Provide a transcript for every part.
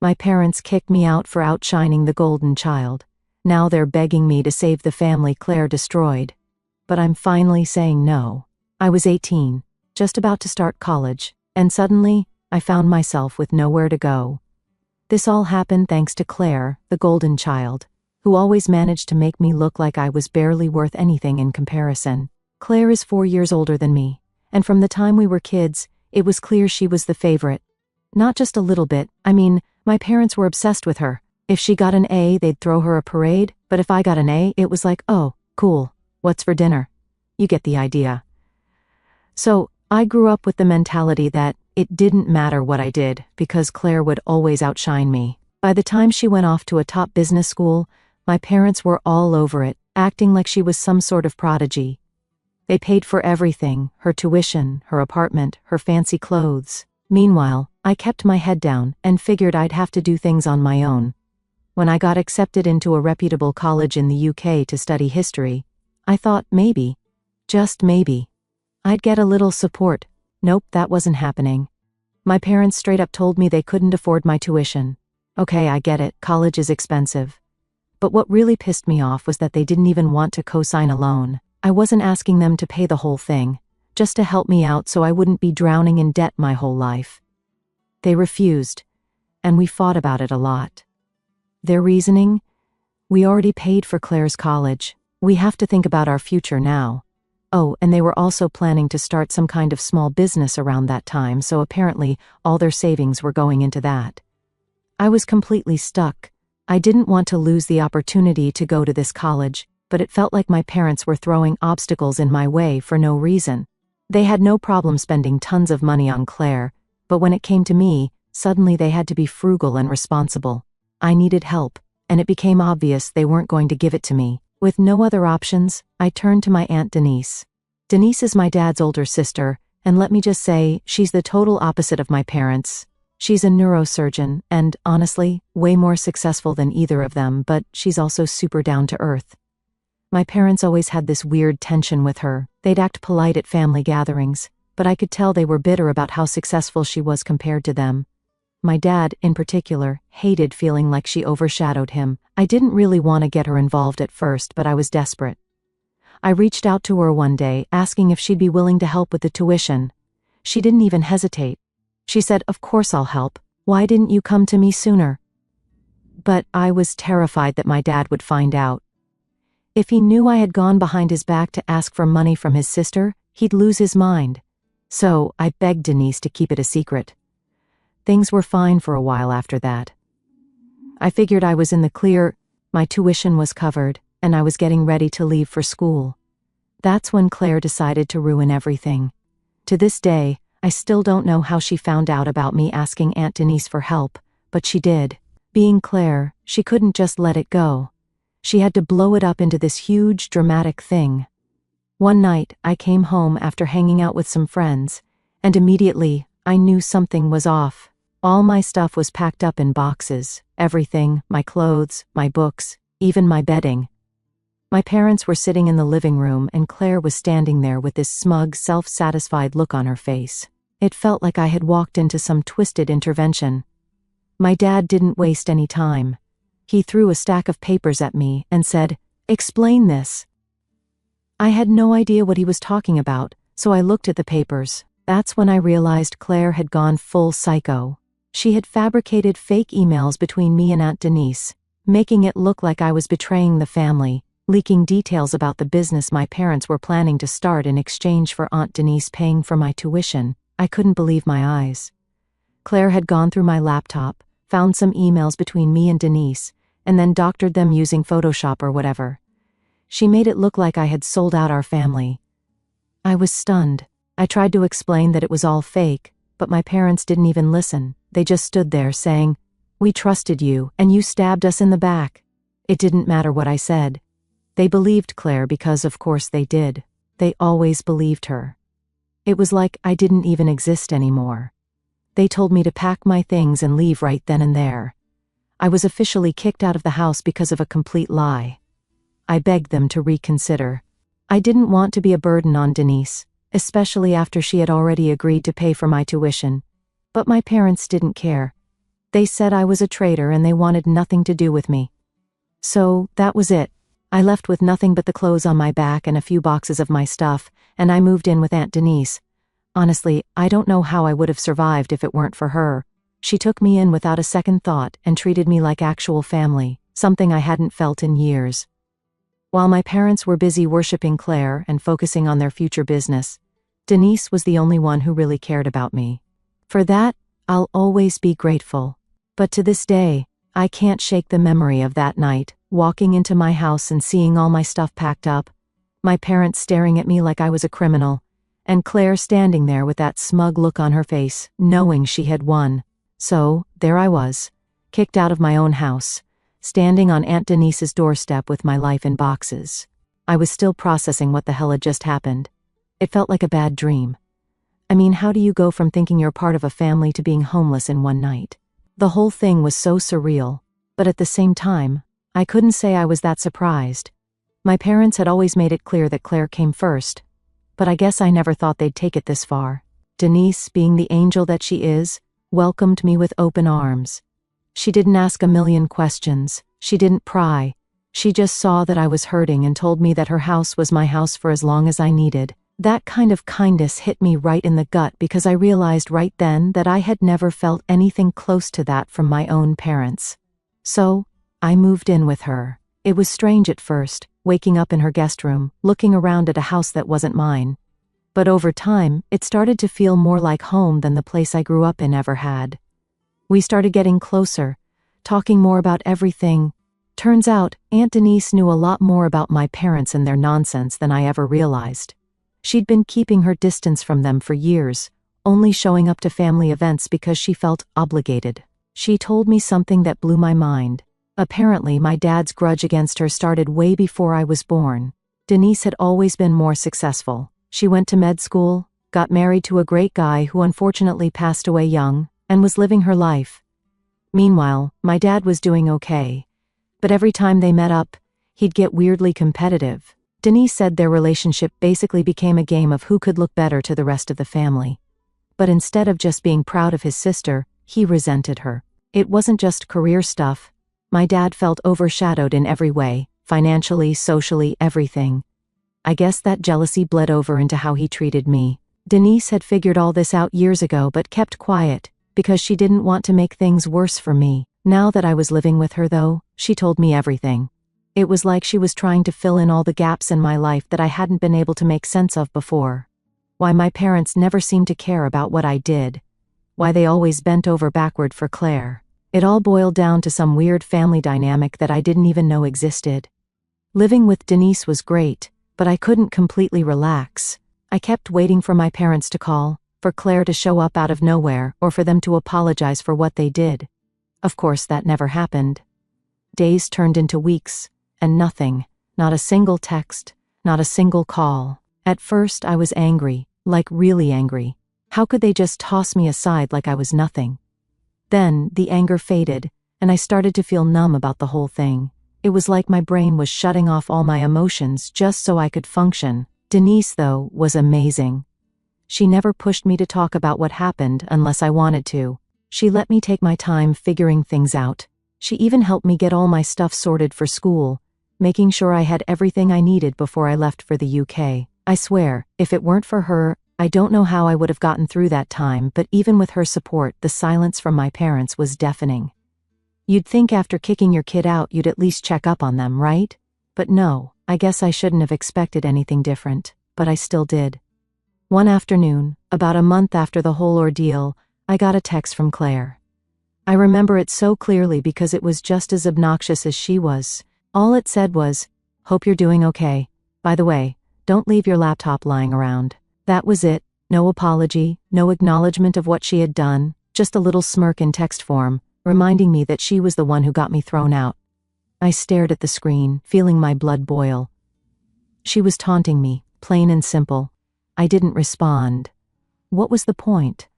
My parents kicked me out for outshining the golden child. Now they're begging me to save the family Claire destroyed. But I'm finally saying no. I was 18, just about to start college, and suddenly, I found myself with nowhere to go. This all happened thanks to Claire, the golden child, who always managed to make me look like I was barely worth anything in comparison. Claire is 4 years older than me, and from the time we were kids, it was clear she was the favorite. Not just a little bit, I mean, my parents were obsessed with her. If she got an A, they'd throw her a parade, but if I got an A, it was like, oh, cool, what's for dinner? You get the idea. So, I grew up with the mentality that it didn't matter what I did, because Claire would always outshine me. By the time she went off to a top business school, my parents were all over it, acting like she was some sort of prodigy. They paid for everything, her tuition, her apartment, her fancy clothes. Meanwhile, I kept my head down and figured I'd have to do things on my own. When I got accepted into a reputable college in the UK to study history, I thought maybe, just maybe, I'd get a little support. Nope, that wasn't happening. My parents straight up told me they couldn't afford my tuition. Okay, I get it, college is expensive. But what really pissed me off was that they didn't even want to co-sign a loan. I wasn't asking them to pay the whole thing, just to help me out so I wouldn't be drowning in debt my whole life. They refused, and we fought about it a lot. Their reasoning? We already paid for Claire's college. We have to think about our future now. Oh, and they were also planning to start some kind of small business around that time, so apparently all their savings were going into that. I was completely stuck. I didn't want to lose the opportunity to go to this college, but it felt like my parents were throwing obstacles in my way for no reason. They had no problem spending tons of money on Claire, but when it came to me, suddenly they had to be frugal and responsible. I needed help, and it became obvious they weren't going to give it to me. With no other options, I turned to my Aunt Denise. Denise is my dad's older sister, and let me just say, she's the total opposite of my parents. She's a neurosurgeon, and, honestly, way more successful than either of them, but she's also super down to earth. My parents always had this weird tension with her. They'd act polite at family gatherings, but I could tell they were bitter about how successful she was compared to them. My dad, in particular, hated feeling like she overshadowed him. I didn't really want to get her involved at first, but I was desperate. I reached out to her one day, asking if she'd be willing to help with the tuition. She didn't even hesitate. She said, "Of course I'll help. Why didn't you come to me sooner?" But I was terrified that my dad would find out. If he knew I had gone behind his back to ask for money from his sister, he'd lose his mind. So I begged Denise to keep it a secret. Things were fine for a while after that. I figured I was in the clear, my tuition was covered, and I was getting ready to leave for school. That's when Claire decided to ruin everything. To this day, I still don't know how she found out about me asking Aunt Denise for help, but she did. Being Claire, she couldn't just let it go. She had to blow it up into this huge, dramatic thing. One night, I came home after hanging out with some friends, and immediately, I knew something was off. All my stuff was packed up in boxes, everything, my clothes, my books, even my bedding. My parents were sitting in the living room and Claire was standing there with this smug, self-satisfied look on her face. It felt like I had walked into some twisted intervention. My dad didn't waste any time. He threw a stack of papers at me and said, "Explain this." I had no idea what he was talking about, so I looked at the papers. That's when I realized Claire had gone full psycho. She had fabricated fake emails between me and Aunt Denise, making it look like I was betraying the family, leaking details about the business my parents were planning to start in exchange for Aunt Denise paying for my tuition. I couldn't believe my eyes. Claire had gone through my laptop, found some emails between me and Denise, and then doctored them using Photoshop or whatever. She made it look like I had sold out our family. I was stunned. I tried to explain that it was all fake, but my parents didn't even listen. They just stood there saying, "We trusted you, and you stabbed us in the back." It didn't matter what I said. They believed Claire because of course they did. They always believed her. It was like I didn't even exist anymore. They told me to pack my things and leave right then and there. I was officially kicked out of the house because of a complete lie. I begged them to reconsider. I didn't want to be a burden on Denise, especially after she had already agreed to pay for my tuition. But my parents didn't care. They said I was a traitor and they wanted nothing to do with me. So, that was it. I left with nothing but the clothes on my back and a few boxes of my stuff, and I moved in with Aunt Denise. Honestly, I don't know how I would have survived if it weren't for her. She took me in without a second thought and treated me like actual family, something I hadn't felt in years. While my parents were busy worshiping Claire and focusing on their future business, Denise was the only one who really cared about me. For that, I'll always be grateful. But to this day, I can't shake the memory of that night, walking into my house and seeing all my stuff packed up, my parents staring at me like I was a criminal, and Claire standing there with that smug look on her face, knowing she had won. So, there I was, kicked out of my own house, standing on Aunt Denise's doorstep with my life in boxes. I was still processing what the hell had just happened. It felt like a bad dream. I mean, how do you go from thinking you're part of a family to being homeless in one night? The whole thing was so surreal, but at the same time, I couldn't say I was that surprised. My parents had always made it clear that Claire came first, but I guess I never thought they'd take it this far. Denise, being the angel that she is, welcomed me with open arms. She didn't ask a million questions, she didn't pry, she just saw that I was hurting and told me that her house was my house for as long as I needed. That kind of kindness hit me right in the gut because I realized right then that I had never felt anything close to that from my own parents. So, I moved in with her. It was strange at first, waking up in her guest room, looking around at a house that wasn't mine. But over time, it started to feel more like home than the place I grew up in ever had. We started getting closer, talking more about everything. Turns out, Aunt Denise knew a lot more about my parents and their nonsense than I ever realized. She'd been keeping her distance from them for years, only showing up to family events because she felt obligated. She told me something that blew my mind. Apparently, my dad's grudge against her started way before I was born. Denise had always been more successful. She went to med school, got married to a great guy who unfortunately passed away young, and was living her life. Meanwhile, my dad was doing okay. But every time they met up, he'd get weirdly competitive. Denise said their relationship basically became a game of who could look better to the rest of the family. But instead of just being proud of his sister, he resented her. It wasn't just career stuff. My dad felt overshadowed in every way, financially, socially, everything. I guess that jealousy bled over into how he treated me. Denise had figured all this out years ago but kept quiet, because she didn't want to make things worse for me. Now that I was living with her though, she told me everything. It was like she was trying to fill in all the gaps in my life that I hadn't been able to make sense of before. Why my parents never seemed to care about what I did. Why they always bent over backward for Claire. It all boiled down to some weird family dynamic that I didn't even know existed. Living with Denise was great, but I couldn't completely relax. I kept waiting for my parents to call, for Claire to show up out of nowhere, or for them to apologize for what they did. Of course, that never happened. Days turned into weeks, and nothing, not a single text, not a single call. At first I was angry, like really angry. How could they just toss me aside like I was nothing? Then, the anger faded, and I started to feel numb about the whole thing. It was like my brain was shutting off all my emotions just so I could function. Denise, though, was amazing. She never pushed me to talk about what happened unless I wanted to. She let me take my time figuring things out. She even helped me get all my stuff sorted for school, making sure I had everything I needed before I left for the UK. I swear, if it weren't for her, I don't know how I would have gotten through that time, but even with her support, the silence from my parents was deafening. You'd think after kicking your kid out you'd at least check up on them, right? But no, I guess I shouldn't have expected anything different, but I still did. One afternoon, about a month after the whole ordeal, I got a text from Claire. I remember it so clearly because it was just as obnoxious as she was. All it said was, "Hope you're doing okay. By the way, don't leave your laptop lying around." That was it. No apology, no acknowledgement of what she had done, just a little smirk in text form, reminding me that she was the one who got me thrown out. I stared at the screen, feeling my blood boil. She was taunting me, plain and simple. I didn't respond. What was the point?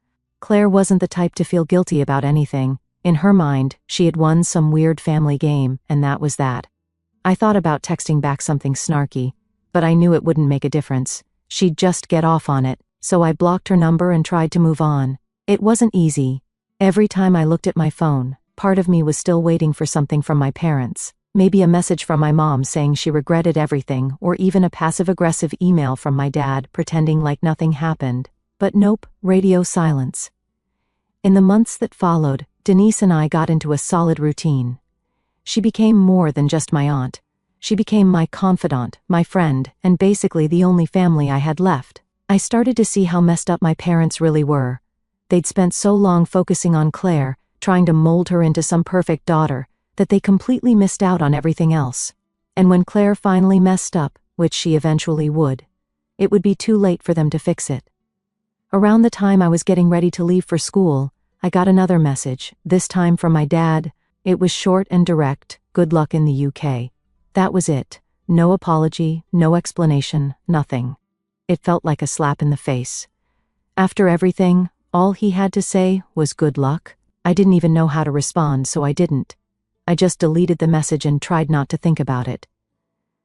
Claire wasn't the type to feel guilty about anything. In her mind, she had won some weird family game, and that was that. I thought about texting back something snarky, but I knew it wouldn't make a difference. She'd just get off on it, so I blocked her number and tried to move on. It wasn't easy. Every time I looked at my phone, part of me was still waiting for something from my parents. Maybe a message from my mom saying she regretted everything, or even a passive-aggressive email from my dad pretending like nothing happened. But nope, radio silence. In the months that followed, Denise and I got into a solid routine. She became more than just my aunt. She became my confidant, my friend, and basically the only family I had left. I started to see how messed up my parents really were. They'd spent so long focusing on Claire, trying to mold her into some perfect daughter, that they completely missed out on everything else. And when Claire finally messed up, which she eventually would, it would be too late for them to fix it. Around the time I was getting ready to leave for school, I got another message, this time from my dad. It was short and direct, good luck in the UK. That was it. No apology, no explanation, nothing. It felt like a slap in the face. After everything, all he had to say was good luck. I didn't even know how to respond, so I didn't. I just deleted the message and tried not to think about it.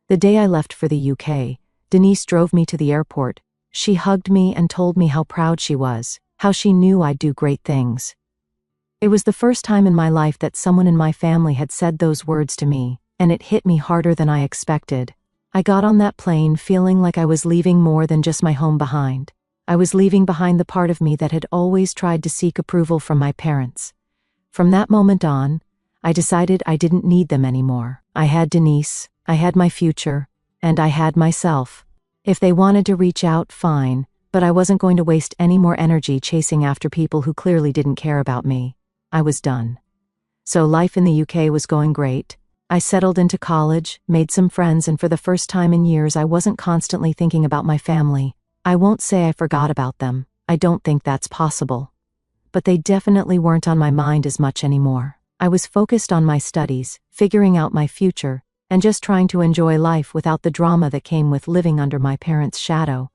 The day I left for the UK, Denise drove me to the airport. She hugged me and told me how proud she was, how she knew I'd do great things. It was the first time in my life that someone in my family had said those words to me, and it hit me harder than I expected. I got on that plane feeling like I was leaving more than just my home behind. I was leaving behind the part of me that had always tried to seek approval from my parents. From that moment on, I decided I didn't need them anymore. I had Denise, I had my future, and I had myself. If they wanted to reach out, fine, but I wasn't going to waste any more energy chasing after people who clearly didn't care about me. I was done. So life in the UK was going great. I settled into college, made some friends, and for the first time in years I wasn't constantly thinking about my family. I won't say I forgot about them. I don't think that's possible. But they definitely weren't on my mind as much anymore. I was focused on my studies, figuring out my future, and just trying to enjoy life without the drama that came with living under my parents' shadow.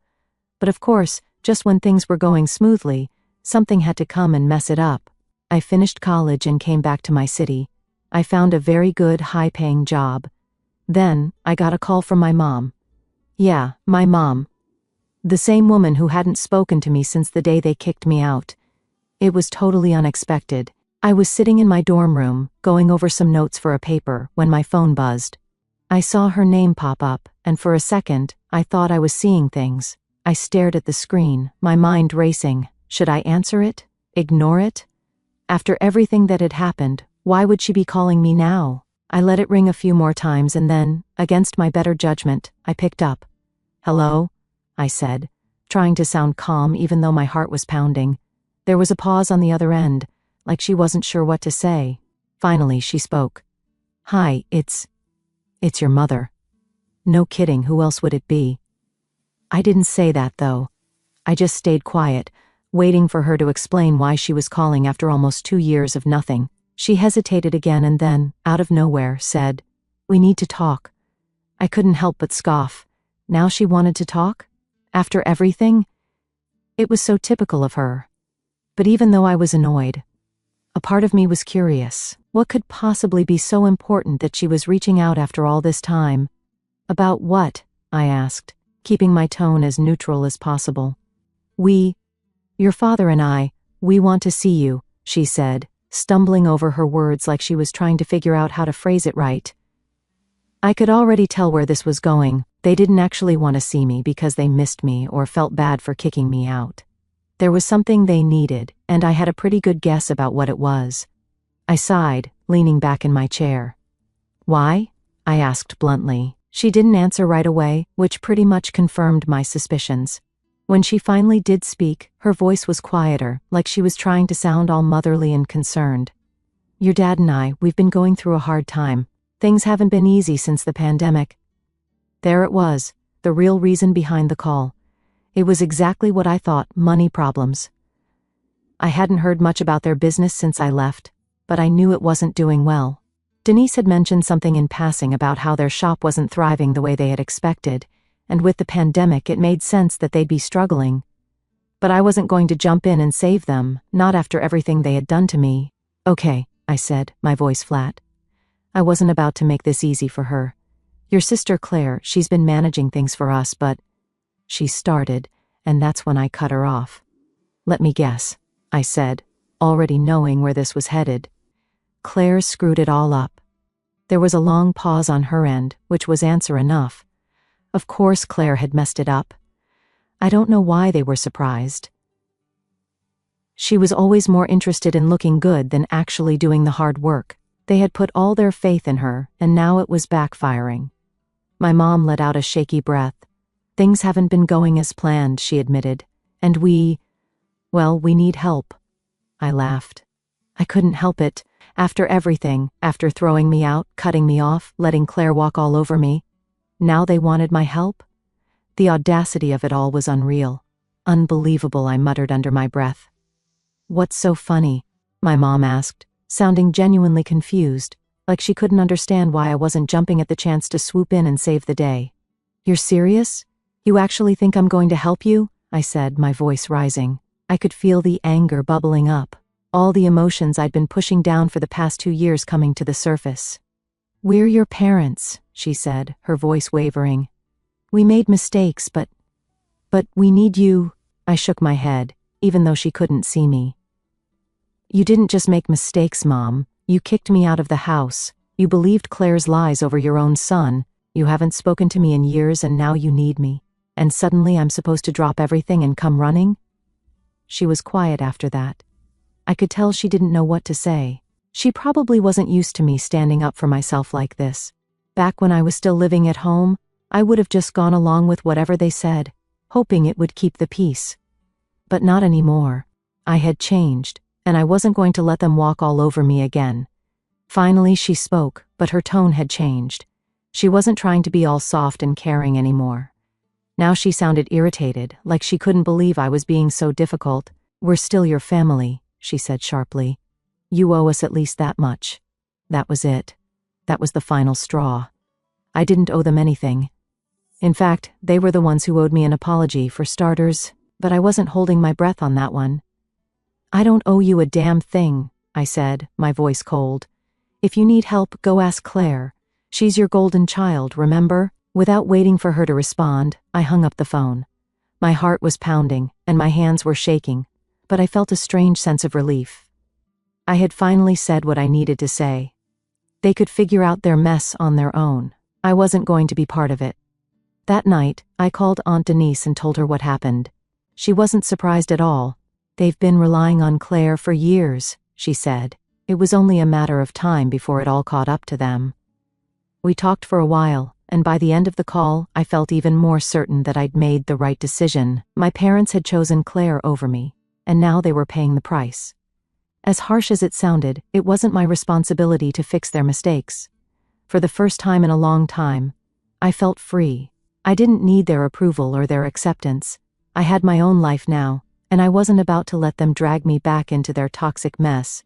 But of course, just when things were going smoothly, something had to come and mess it up. I finished college and came back to my city. I found a very good, high-paying job. Then, I got a call from my mom. Yeah, my mom. The same woman who hadn't spoken to me since the day they kicked me out. It was totally unexpected. I was sitting in my dorm room, going over some notes for a paper, when my phone buzzed. I saw her name pop up, and for a second, I thought I was seeing things. I stared at the screen, my mind racing. Should I answer it? Ignore it? After everything that had happened, why would she be calling me now? I let it ring a few more times and then, against my better judgment, I picked up. Hello? I said, trying to sound calm even though my heart was pounding. There was a pause on the other end, like she wasn't sure what to say. Finally, she spoke. Hi, it's your mother. No kidding, who else would it be? I didn't say that, though. I just stayed quiet, waiting for her to explain why she was calling after almost 2 years of nothing. She hesitated again and then, out of nowhere, said, We need to talk. I couldn't help but scoff. Now she wanted to talk? After everything? It was so typical of her. But even though I was annoyed, a part of me was curious. What could possibly be so important that she was reaching out after all this time? About what? I asked, keeping my tone as neutral as possible. Your father and I, we want to see you, she said, stumbling over her words like she was trying to figure out how to phrase it right. I could already tell where this was going. They didn't actually want to see me because they missed me or felt bad for kicking me out. There was something they needed, and I had a pretty good guess about what it was. I sighed, leaning back in my chair. Why? I asked bluntly. She didn't answer right away, which pretty much confirmed my suspicions. When she finally did speak, her voice was quieter, like she was trying to sound all motherly and concerned. Your dad and I, we've been going through a hard time. Things haven't been easy since the pandemic. There it was, the real reason behind the call. It was exactly what I thought, money problems. I hadn't heard much about their business since I left, but I knew it wasn't doing well. Denise had mentioned something in passing about how their shop wasn't thriving the way they had expected, and with the pandemic it made sense that they'd be struggling. But I wasn't going to jump in and save them, not after everything they had done to me. Okay, I said, my voice flat. I wasn't about to make this easy for her. Your sister Claire, she's been managing things for us, but... She started, and that's when I cut her off. Let me guess, I said. already knowing where this was headed. Claire screwed it all up. There was a long pause on her end, which was answer enough. Of course Claire had messed it up. I don't know why they were surprised. She was always more interested in looking good than actually doing the hard work. They had put all their faith in her, and now it was backfiring. My mom let out a shaky breath. Things haven't been going as planned, she admitted. And we need help. I laughed. I couldn't help it. After everything, after throwing me out, cutting me off, letting Claire walk all over me. Now they wanted my help? The audacity of it all was unreal. Unbelievable, I muttered under my breath. What's so funny? My mom asked, sounding genuinely confused, like she couldn't understand why I wasn't jumping at the chance to swoop in and save the day. You're serious? You actually think I'm going to help you? I said, my voice rising. I could feel the anger bubbling up, all the emotions I'd been pushing down for the past 2 years coming to the surface. We're your parents, she said, her voice wavering. We made mistakes, but we need you. I shook my head, even though she couldn't see me. You didn't just make mistakes, Mom. You kicked me out of the house. You believed Claire's lies over your own son. You haven't spoken to me in years and now you need me. And suddenly I'm supposed to drop everything and come running? She was quiet after that. I could tell she didn't know what to say. She probably wasn't used to me standing up for myself like this. Back when I was still living at home, I would have just gone along with whatever they said, hoping it would keep the peace. But not anymore. I had changed, and I wasn't going to let them walk all over me again. Finally she spoke, but her tone had changed. She wasn't trying to be all soft and caring anymore. Now she sounded irritated, like she couldn't believe I was being so difficult. We're still your family, she said sharply. You owe us at least that much. That was it. That was the final straw. I didn't owe them anything. In fact, they were the ones who owed me an apology, for starters, but I wasn't holding my breath on that one. I don't owe you a damn thing, I said, my voice cold. If you need help, go ask Claire. She's your golden child, remember? Without waiting for her to respond, I hung up the phone. My heart was pounding, and my hands were shaking, but I felt a strange sense of relief. I had finally said what I needed to say. They could figure out their mess on their own. I wasn't going to be part of it. That night, I called Aunt Denise and told her what happened. She wasn't surprised at all. They've been relying on Claire for years, she said. It was only a matter of time before it all caught up to them. We talked for a while, and by the end of the call, I felt even more certain that I'd made the right decision. My parents had chosen Claire over me, and now they were paying the price. As harsh as it sounded, it wasn't my responsibility to fix their mistakes. For the first time in a long time, I felt free. I didn't need their approval or their acceptance. I had my own life now, and I wasn't about to let them drag me back into their toxic mess.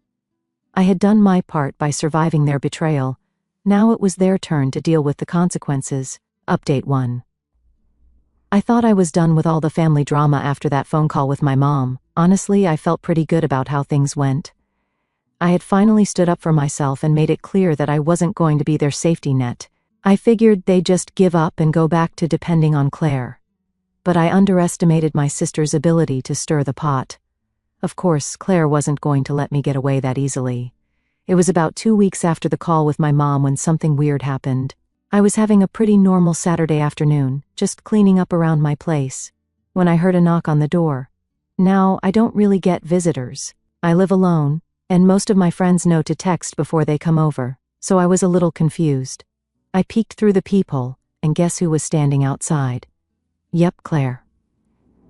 I had done my part by surviving their betrayal. Now it was their turn to deal with the consequences. Update 1. I thought I was done with all the family drama after that phone call with my mom. Honestly, I felt pretty good about how things went. I had finally stood up for myself and made it clear that I wasn't going to be their safety net. I figured they'd just give up and go back to depending on Claire. But I underestimated my sister's ability to stir the pot. Of course, Claire wasn't going to let me get away that easily. It was about 2 weeks after the call with my mom when something weird happened. I was having a pretty normal Saturday afternoon, just cleaning up around my place, when I heard a knock on the door. Now, I don't really get visitors. I live alone, and most of my friends know to text before they come over, so I was a little confused. I peeked through the peephole, and guess who was standing outside? Yep, Claire.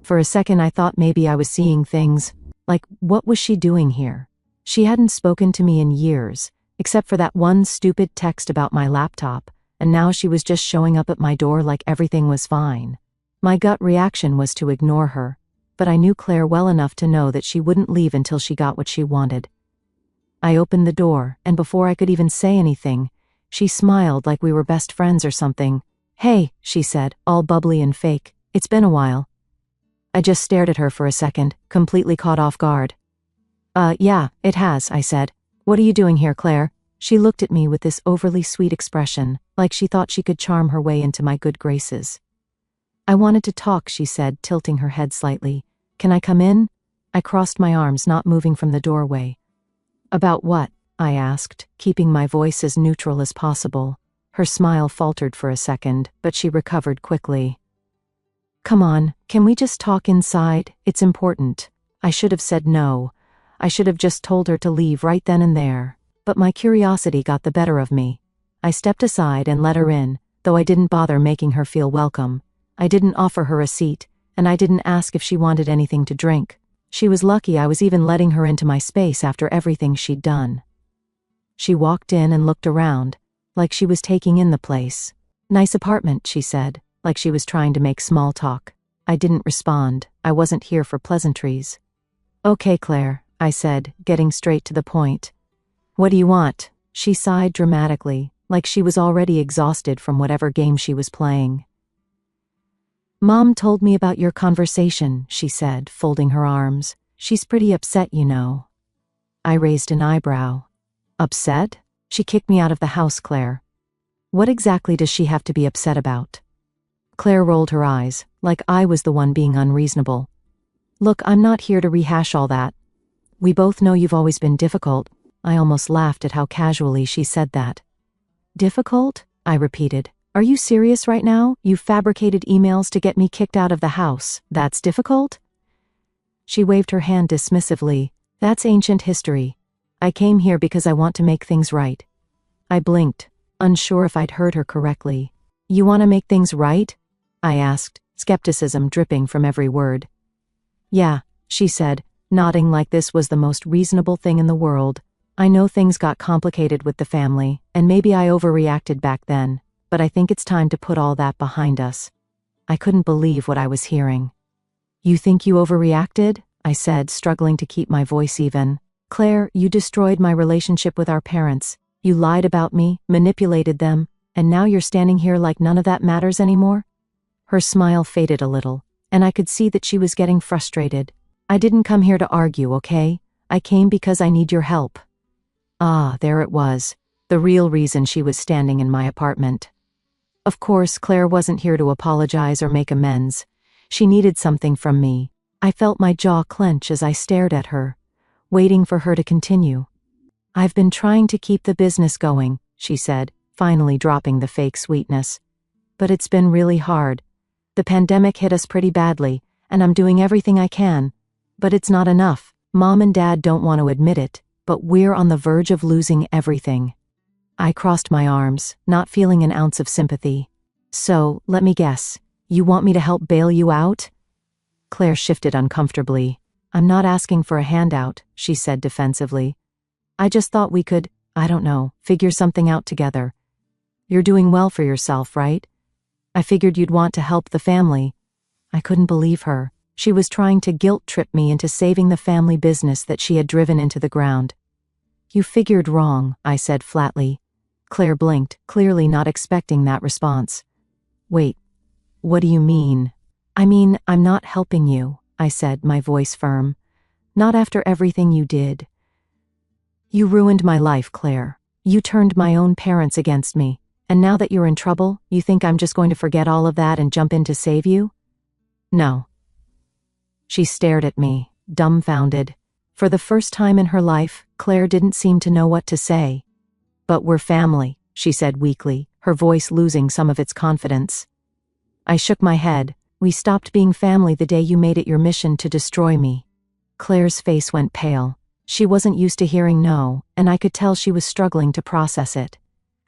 For a second I thought maybe I was seeing things. Like, what was she doing here? She hadn't spoken to me in years, except for that one stupid text about my laptop, and now she was just showing up at my door like everything was fine. My gut reaction was to ignore her, but I knew Claire well enough to know that she wouldn't leave until she got what she wanted. I opened the door, and before I could even say anything, she smiled like we were best friends or something. Hey, she said, all bubbly and fake. It's been a while. I just stared at her for a second, completely caught off guard. Yeah, it has, I said. What are you doing here, Claire? She looked at me with this overly sweet expression, like she thought she could charm her way into my good graces. I wanted to talk, she said, tilting her head slightly. Can I come in? I crossed my arms, not moving from the doorway. About what? I asked, keeping my voice as neutral as possible. Her smile faltered for a second, but she recovered quickly. Come on, can we just talk inside? It's important. I should have said no. I should have just told her to leave right then and there. But my curiosity got the better of me. I stepped aside and let her in, though I didn't bother making her feel welcome. I didn't offer her a seat, and I didn't ask if she wanted anything to drink. She was lucky I was even letting her into my space after everything she'd done. She walked in and looked around, like she was taking in the place. Nice apartment, she said, like she was trying to make small talk. I didn't respond. I wasn't here for pleasantries. Okay, Claire, I said, getting straight to the point. What do you want? She sighed dramatically, like she was already exhausted from whatever game she was playing. Mom told me about your conversation, she said, folding her arms. She's pretty upset, you know. I raised an eyebrow. Upset? She kicked me out of the house, Claire. What exactly does she have to be upset about? Claire rolled her eyes, like I was the one being unreasonable. Look, I'm not here to rehash all that. We both know you've always been difficult. I almost laughed at how casually she said that. Difficult? I repeated. Are you serious right now? You fabricated emails to get me kicked out of the house. That's difficult? She waved her hand dismissively. That's ancient history. I came here because I want to make things right. I blinked, unsure if I'd heard her correctly. You want to make things right? I asked, skepticism dripping from every word. Yeah, she said, nodding like this was the most reasonable thing in the world. I know things got complicated with the family, and maybe I overreacted back then, but I think it's time to put all that behind us. I couldn't believe what I was hearing. You think you overreacted? I said, struggling to keep my voice even. Claire, you destroyed my relationship with our parents. You lied about me, manipulated them, and now you're standing here like none of that matters anymore? Her smile faded a little, and I could see that she was getting frustrated. I didn't come here to argue, okay? I came because I need your help. Ah, there it was, the real reason she was standing in my apartment. Of course, Claire wasn't here to apologize or make amends. She needed something from me. I felt my jaw clench as I stared at her, waiting for her to continue. I've been trying to keep the business going, she said, finally dropping the fake sweetness. But it's been really hard. The pandemic hit us pretty badly, and I'm doing everything I can. But it's not enough. Mom and Dad don't want to admit it, but we're on the verge of losing everything. I crossed my arms, not feeling an ounce of sympathy. So, let me guess, you want me to help bail you out? Claire shifted uncomfortably. I'm not asking for a handout, she said defensively. I just thought we could, I don't know, figure something out together. You're doing well for yourself, right? I figured you'd want to help the family. I couldn't believe her. She was trying to guilt-trip me into saving the family business that she had driven into the ground. You figured wrong, I said flatly. Claire blinked, clearly not expecting that response. Wait, what do you mean? I mean, I'm not helping you, I said, my voice firm. Not after everything you did. You ruined my life, Claire. You turned my own parents against me, and now that you're in trouble, you think I'm just going to forget all of that and jump in to save you? No. She stared at me, dumbfounded. For the first time in her life, Claire didn't seem to know what to say. But we're family, she said weakly, her voice losing some of its confidence. I shook my head. We stopped being family the day you made it your mission to destroy me. Claire's face went pale. She wasn't used to hearing no, and I could tell she was struggling to process it.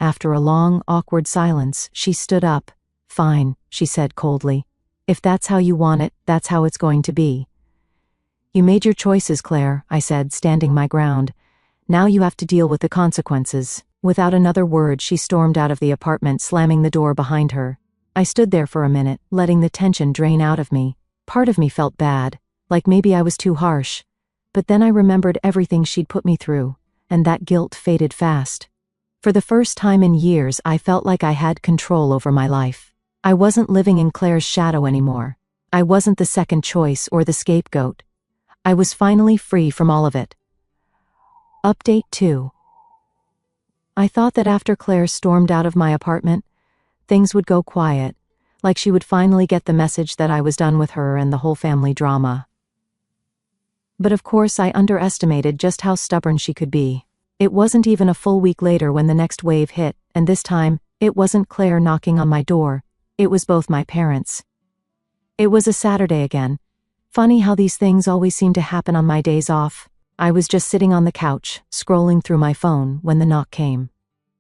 After a long, awkward silence, she stood up. Fine, she said coldly. If that's how you want it, that's how it's going to be. You made your choices, Claire, I said, standing my ground. Now you have to deal with the consequences. Without another word, she stormed out of the apartment, slamming the door behind her. I stood there for a minute, letting the tension drain out of me. Part of me felt bad, like maybe I was too harsh. But then I remembered everything she'd put me through, and that guilt faded fast. For the first time in years, I felt like I had control over my life. I wasn't living in Claire's shadow anymore. I wasn't the second choice or the scapegoat. I was finally free from all of it. Update 2. I thought that after Claire stormed out of my apartment, things would go quiet, like she would finally get the message that I was done with her and the whole family drama. But of course I underestimated just how stubborn she could be. It wasn't even a full week later when the next wave hit, and this time, it wasn't Claire knocking on my door, it was both my parents. It was a Saturday again. Funny how these things always seem to happen on my days off. I was just sitting on the couch, scrolling through my phone, when the knock came.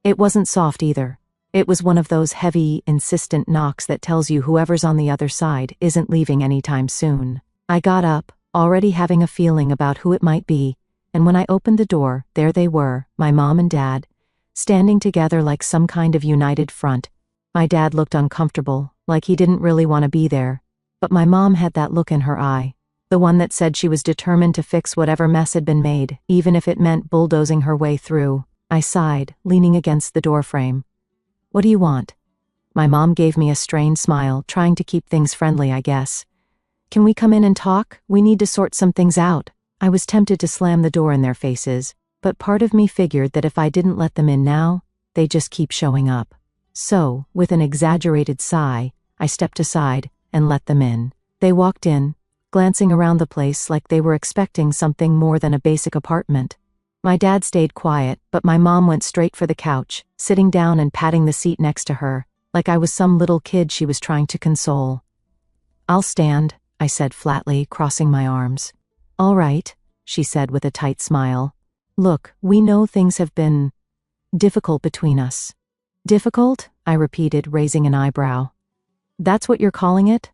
It wasn't soft either. It was one of those heavy, insistent knocks that tells you whoever's on the other side isn't leaving anytime soon. I got up, already having a feeling about who it might be, and when I opened the door, there they were, my mom and dad, standing together like some kind of united front. My dad looked uncomfortable, like he didn't really want to be there, but my mom had that look in her eye, the one that said she was determined to fix whatever mess had been made, even if it meant bulldozing her way through. I sighed, leaning against the doorframe. "What do you want?" My mom gave me a strained smile, trying to keep things friendly, I guess. "Can we come in and talk? We need to sort some things out." I was tempted to slam the door in their faces, but part of me figured that if I didn't let them in now, they'd just keep showing up. So, with an exaggerated sigh, I stepped aside and let them in. They walked in, glancing around the place like they were expecting something more than a basic apartment. My dad stayed quiet, but my mom went straight for the couch, sitting down and patting the seat next to her, like I was some little kid she was trying to console. "I'll stand," I said flatly, crossing my arms. "All right," she said with a tight smile. "Look, we know things have been difficult between us." "Difficult?" I repeated, raising an eyebrow. "That's what you're calling it?"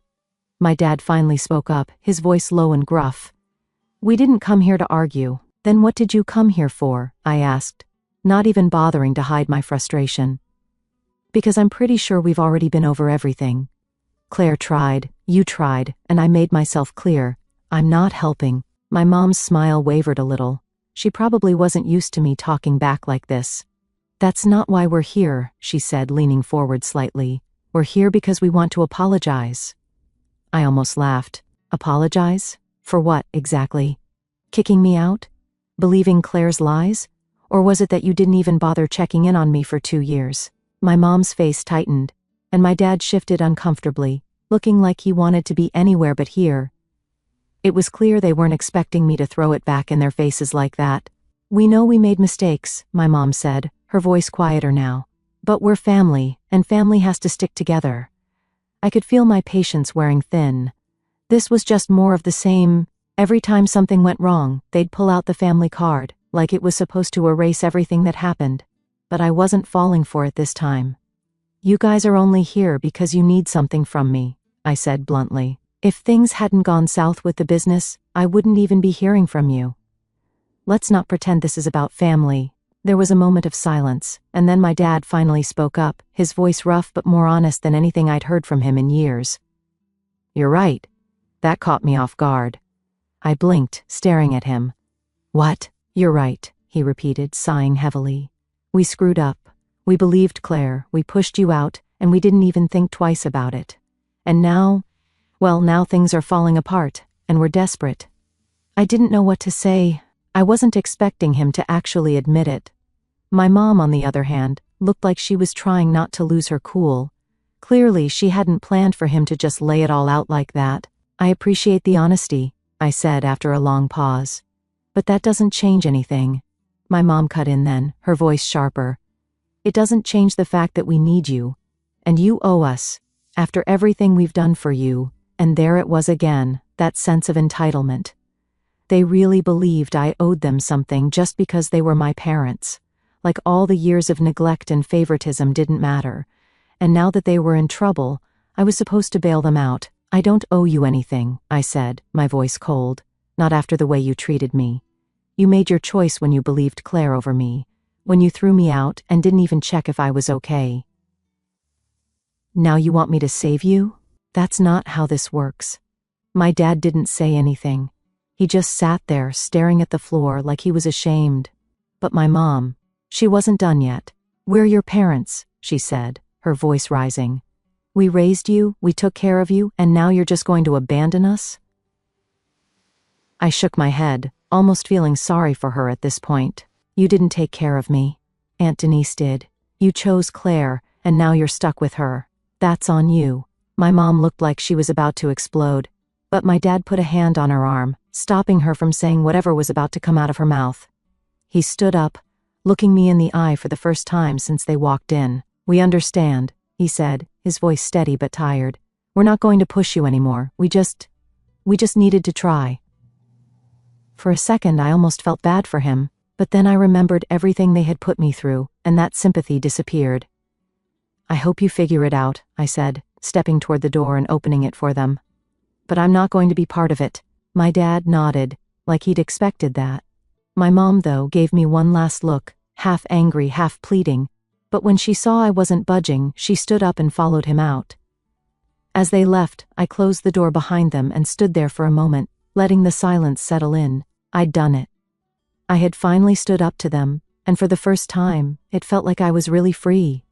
My dad finally spoke up, his voice low and gruff. "We didn't come here to argue." "Then what did you come here for?" I asked, not even bothering to hide my frustration. "Because I'm pretty sure we've already been over everything. Claire tried, you tried, and I made myself clear. I'm not helping." My mom's smile wavered a little. She probably wasn't used to me talking back like this. "That's not why we're here," she said, leaning forward slightly. "We're here because we want to apologize." I almost laughed. Apologize? For what, exactly? Kicking me out? Believing Claire's lies? Or was it that you didn't even bother checking in on me for 2 years? My mom's face tightened, and my dad shifted uncomfortably, looking like he wanted to be anywhere but here. It was clear they weren't expecting me to throw it back in their faces like that. "We know we made mistakes," my mom said, her voice quieter now. "But we're family, and family has to stick together." I could feel my patience wearing thin. This was just more of the same. Every time something went wrong, they'd pull out the family card, like it was supposed to erase everything that happened. But I wasn't falling for it this time. "You guys are only here because you need something from me," I said bluntly. "If things hadn't gone south with the business, I wouldn't even be hearing from you. Let's not pretend this is about family." There was a moment of silence, and then my dad finally spoke up, his voice rough but more honest than anything I'd heard from him in years. "You're right." That caught me off guard. I blinked, staring at him. "What?" "You're right," he repeated, sighing heavily. "We screwed up. We believed Claire, we pushed you out, and we didn't even think twice about it. And now, well, now things are falling apart, and we're desperate." I didn't know what to say. I wasn't expecting him to actually admit it. My mom, on the other hand, looked like she was trying not to lose her cool. Clearly, she hadn't planned for him to just lay it all out like that. "I appreciate the honesty," I said after a long pause. "But that doesn't change anything." My mom cut in then, her voice sharper. "It doesn't change the fact that we need you. And you owe us. After everything we've done for you." And there it was again, that sense of entitlement. They really believed I owed them something just because they were my parents. Like all the years of neglect and favoritism didn't matter. And now that they were in trouble, I was supposed to bail them out. "I don't owe you anything," I said, my voice cold. "Not after the way you treated me. You made your choice when you believed Claire over me, when you threw me out and didn't even check if I was okay. Now you want me to save you? That's not how this works." My dad didn't say anything. He just sat there, staring at the floor like he was ashamed. But my mom, she wasn't done yet. "We're your parents," she said, her voice rising. "We raised you, we took care of you, and now you're just going to abandon us?" I shook my head, almost feeling sorry for her at this point. "You didn't take care of me. Aunt Denise did. You chose Claire, and now you're stuck with her. That's on you." My mom looked like she was about to explode, but my dad put a hand on her arm, stopping her from saying whatever was about to come out of her mouth. He stood up, looking me in the eye for the first time since they walked in. "We understand," he said, his voice steady but tired. "We're not going to push you anymore. We just needed to try." For a second I almost felt bad for him, but then I remembered everything they had put me through, and that sympathy disappeared. "I hope you figure it out," I said, stepping toward the door and opening it for them. "But I'm not going to be part of it." My dad nodded, like he'd expected that. My mom, though, gave me one last look, half angry, half pleading, but when she saw I wasn't budging, she stood up and followed him out. As they left, I closed the door behind them and stood there for a moment, letting the silence settle in. I'd done it. I had finally stood up to them, and for the first time, it felt like I was really free.